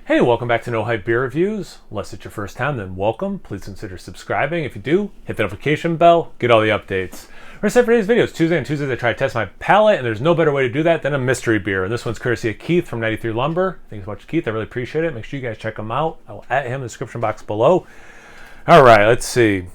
Hey, welcome back to No Hype Beer Reviews. Unless it's your first time, then welcome. Please consider subscribing. If you do, hit the notification bell, get all the updates. We're set for today's videos. Tuesday and Tuesdays I try to test my palate, and there's no better way to do that than a mystery beer. And this one's courtesy of Keith from 93 Lumber. Thanks so much, Keith. I really appreciate it. Make sure you guys check him out. I will add him in the description box below. All right, let's see.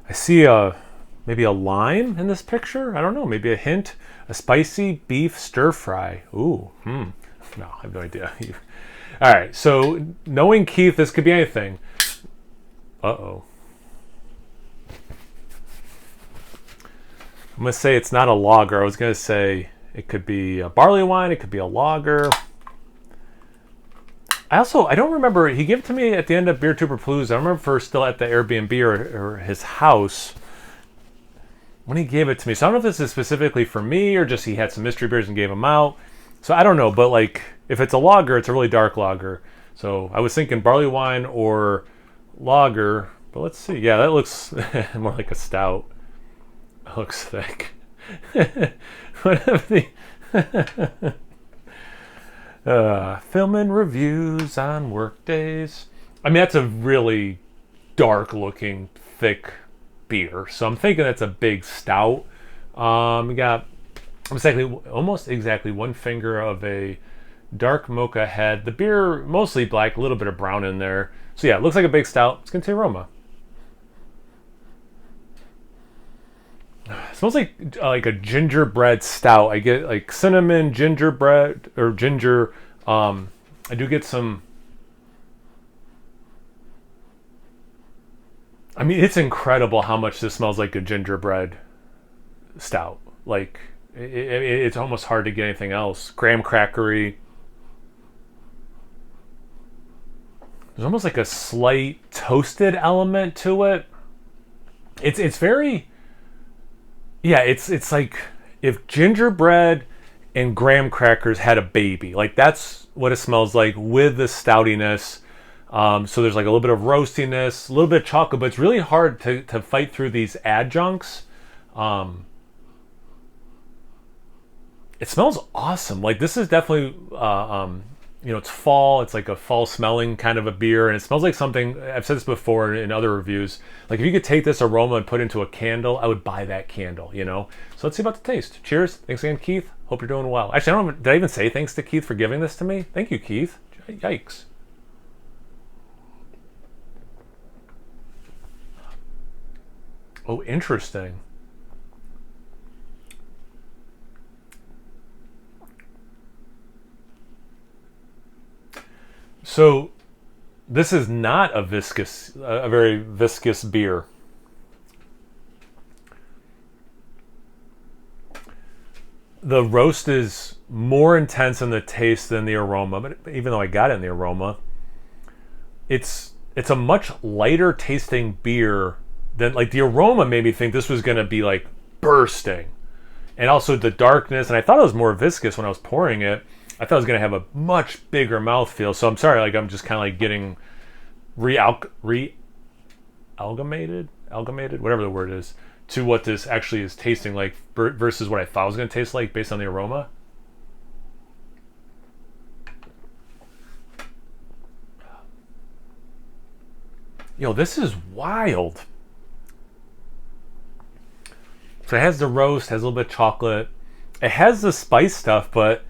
I see maybe a lime in this picture. I don't know, maybe a hint. A spicy beef stir fry. Ooh, No, I have no idea. All right, so knowing Keith, this could be anything. Uh-oh. I'm going to say it's not a lager. I was going to say it could be a barley wine. It could be a lager. I don't remember. He gave it to me at the end of Beer Tuber Palooza. I remember first still at the Airbnb or his house when he gave it to me. So I don't know if this is specifically for me or just he had some mystery beers and gave them out. So I don't know, but like if it's a lager, it's a really dark lager. So I was thinking barley wine or lager, but let's see. Yeah, that looks more like a stout. It looks thick. Filming reviews on work days. I mean, that's a really dark looking, thick beer. So I'm thinking that's a big stout. We got almost exactly one finger of a dark mocha head. The beer mostly black, a little bit of brown in there. So yeah, it looks like a big stout. Let's get into the aroma. It smells like a gingerbread stout. I get like cinnamon, gingerbread, or ginger. I do get some. I mean, it's incredible how much this smells like a gingerbread stout. Like, it's almost hard to get anything else. Graham crackery. There's almost like a slight toasted element to it. It's very, yeah. It's like if gingerbread and graham crackers had a baby. Like that's what it smells like with the stoutiness. So there's like a little bit of roastiness, a little bit of chocolate, but it's really hard to fight through these adjuncts. It smells awesome. Like this is definitely, it's fall. It's like a fall smelling kind of a beer, and it smells like something. I've said this before in other reviews. Like if you could take this aroma and put it into a candle, I would buy that candle. So let's see about the taste. Cheers. Thanks again, Keith. Hope you're doing well. Actually, I don't know. Did I even say thanks to Keith for giving this to me? Thank you, Keith. Yikes. Oh, interesting. So this is not a very viscous beer. The roast is more intense in the taste than the aroma, but even though I got it in the aroma, it's a much lighter tasting beer than, like, the aroma made me think this was going to be like bursting. And also the darkness, and I thought it was more viscous when I was pouring it. I thought it was going to have a much bigger mouthfeel. So I'm sorry, like I'm just kind of like getting amalgamated, whatever the word is, to what this actually is tasting like versus what I thought it was going to taste like based on the aroma. Yo, this is wild. So it has the roast, has a little bit of chocolate. It has the spice stuff, but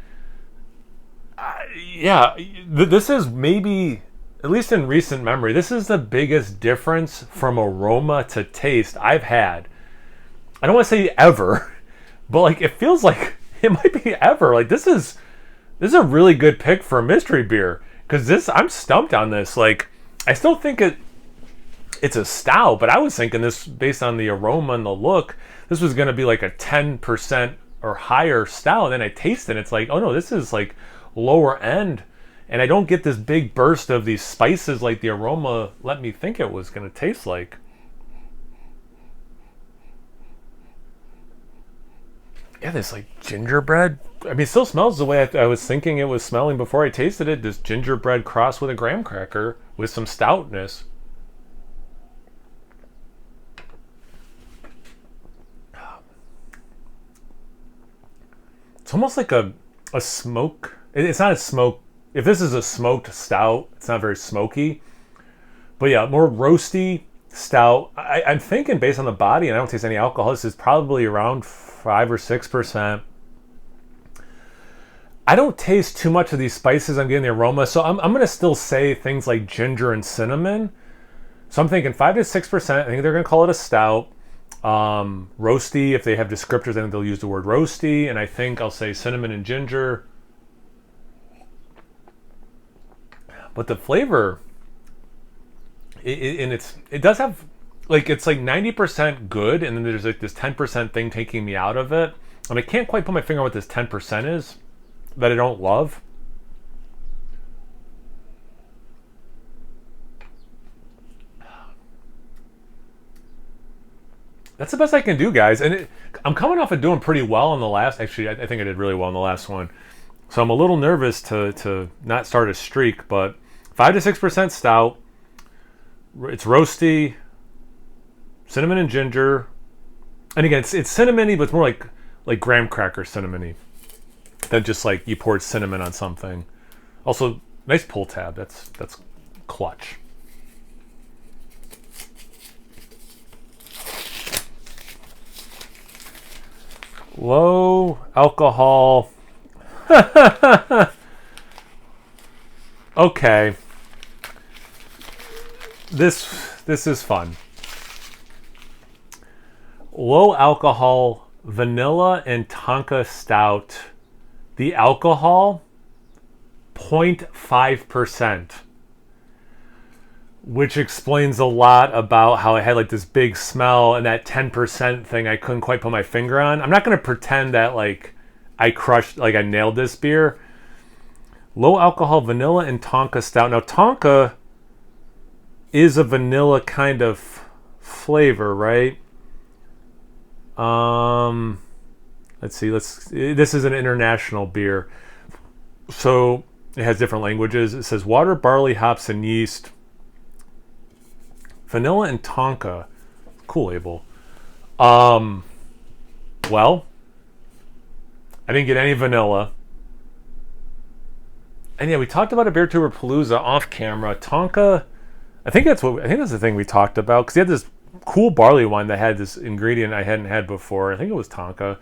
this is maybe, at least in recent memory, this is the biggest difference from aroma to taste I've had. I don't want to say ever, but like it feels like it might be ever. Like this is a really good pick for a mystery beer, because I'm stumped on this. Like I still think it's a stout, but I was thinking this based on the aroma and the look, this was going to be like a 10% or higher stout. And then I taste it, it's like, oh no, this is like lower end, and I don't get this big burst of these spices like the aroma let me think it was going to taste like. Yeah, this like gingerbread. I mean, it still smells the way I was thinking it was smelling before I tasted it. This gingerbread crossed with a graham cracker with some stoutness. It's almost like a smoke. It's not a smoke if this is a smoked stout, it's not very smoky. But yeah, more roasty stout. I'm thinking based on the body, and I don't taste any alcohol, this is probably around 5 or 6%. I don't taste too much of these spices. I'm getting the aroma. So I'm going to still say things like ginger and cinnamon. So I'm thinking 5 to 6%. I think they're going to call it a stout. Roasty, if they have descriptors, I think they'll use the word roasty. And I think I'll say cinnamon and ginger. But the flavor, it does have, like, it's like 90% good. And then there's like this 10% thing taking me out of it. And I can't quite put my finger on what this 10% is that I don't love. That's the best I can do, guys. And I'm coming off of doing pretty well on the last. Actually, I think I did really well on the last one. So I'm a little nervous to not start a streak. But 5 to 6% stout. It's roasty, cinnamon and ginger. And again, it's cinnamony, but it's more like graham cracker cinnamony than just like you poured cinnamon on something. Also, nice pull tab. That's clutch. Low alcohol. Okay. This is fun. Low alcohol vanilla and Tonka stout. The alcohol 0.5%, which explains a lot about how I had like this big smell and that 10% thing I couldn't quite put my finger on. I'm not going to pretend that like I nailed this beer. Low alcohol vanilla and Tonka stout. Now Tonka is a vanilla kind of flavor, right? Let's see. This is an international beer, so it has different languages. It says water, barley, hops, and yeast. Vanilla and Tonka. Cool label. Well, I didn't get any vanilla. And yeah, we talked about a beer tour Palooza off camera. Tonka, I think that's the thing we talked about, because he had this cool barley wine that had this ingredient I hadn't had before. I think it was Tonka.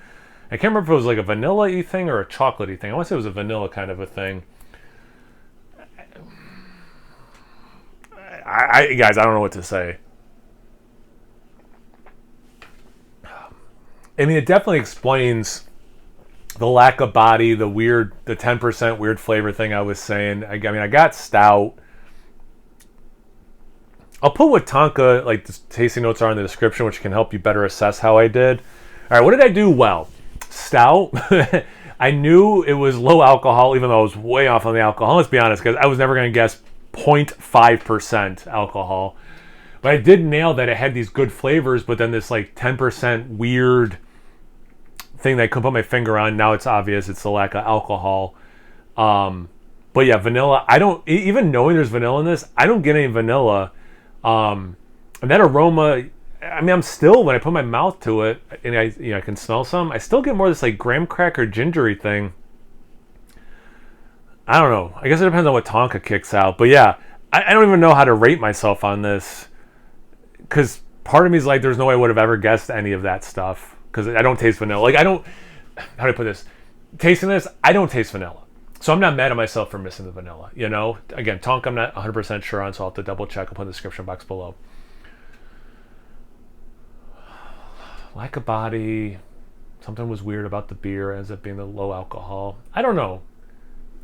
I can't remember if it was like a vanilla-y thing or a chocolatey thing. I want to say it was a vanilla kind of a thing. Guys, I don't know what to say. I mean, it definitely explains the lack of body, the 10% weird flavor thing I was saying. I mean, I got stout. I'll put what Tonka, like the tasting notes are in the description, which can help you better assess how I did. All right, what did I do well? Stout. I knew it was low alcohol, even though I was way off on the alcohol. Let's be honest, because I was never going to guess 0.5% alcohol. But I did nail that it had these good flavors, but then this like 10% weird thing that I couldn't put my finger on. Now it's obvious it's the lack of alcohol. But yeah, vanilla. I don't, even knowing there's vanilla in this, I don't get any vanilla. And that aroma, I mean, I'm still, when I put my mouth to it and I can smell some, I still get more of this like graham cracker gingery thing. I don't know. I guess it depends on what Tonka kicks out. But yeah, I don't even know how to rate myself on this, because part of me is like, there's no way I would have ever guessed any of that stuff, because I don't taste vanilla. Like, how do I put this? Tasting this, I don't taste vanilla. So I'm not mad at myself for missing the vanilla, you know? Again, Tonka I'm not 100% sure on, so I'll have to double check. I'll put in the description box below. Lack of body. Something was weird about the beer. It ends up being the low alcohol. I don't know.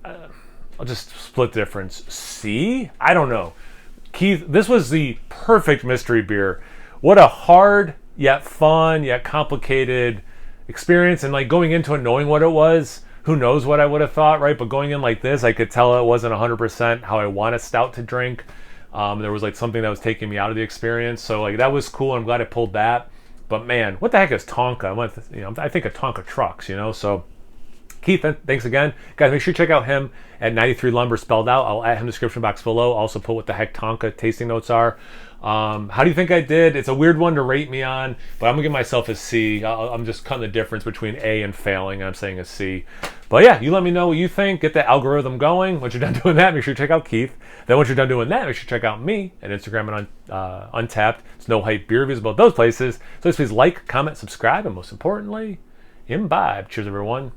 I'll just split the difference. C? I don't know. Keith, this was the perfect mystery beer. What a hard, yet fun, yet complicated experience. And like going into it knowing what it was, who knows what I would have thought, right? But going in like this, I could tell it wasn't 100% how I want a stout to drink. There was like something that was taking me out of the experience. So like that was cool. I'm glad I pulled that. But man, what the heck is Tonka? I think of Tonka trucks, you know? So Keith, thanks again. Guys, make sure you check out him at 93 Lumber spelled out. I'll add him in the description box below. Also put what the heck Tonka tasting notes are. How do you think I did? It's a weird one to rate me on, but I'm going to give myself a C. I'm just cutting the difference between A and failing. I'm saying a C. But yeah, you let me know what you think. Get the algorithm going. Once you're done doing that, make sure you check out Keith. Then once you're done doing that, make sure you check out me at Instagram and on Untapped. It's No Hype Beer Reviews about those places. So please like, comment, subscribe, and most importantly, imbibe. Cheers, everyone.